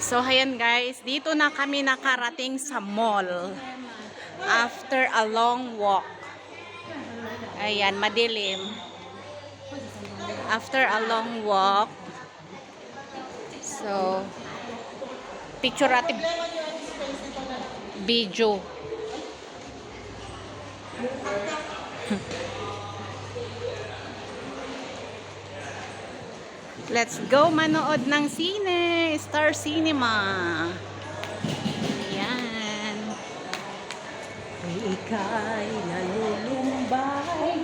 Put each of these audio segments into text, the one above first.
So, ayan guys, dito na kami nakarating sa mall. After a long walk. Ayan, madilim. After a long walk. So, picture natin video. Let's go manood ng sine. Star Cinema. Ayan. Ika'y nalulumbay.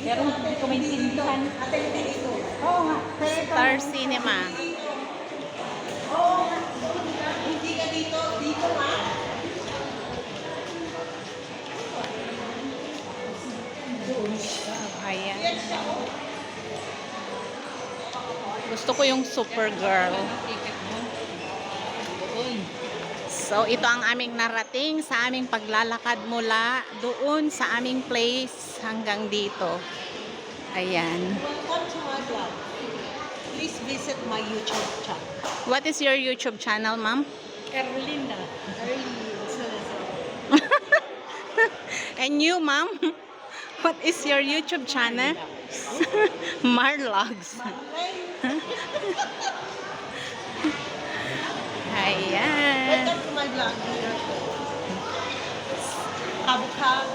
Pero hindi ko maintindihan. Oo nga. Star Cinema. Oo nga. Hindi ka dito. Dito nga. Ayan. Gusto ko yung Supergirl. So, ito ang aming narating sa aming paglalakad mula doon sa aming place hanggang dito. Ayan. Welcome to my vlog. Please visit my YouTube channel. What is your YouTube channel, ma'am? Erlinda. And you, ma'am? What is your YouTube channel? Marlogs. Ayan. Welcome to my vlog. Kabukag.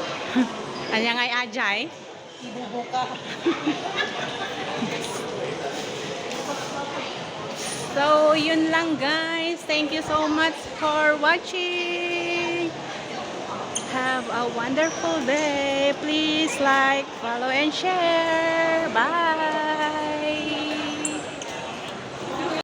Anya ngay ajay? Ibubuka. So, yun lang guys. Thank you so much for watching. Have a wonderful day. Please like, follow, and share. Bye.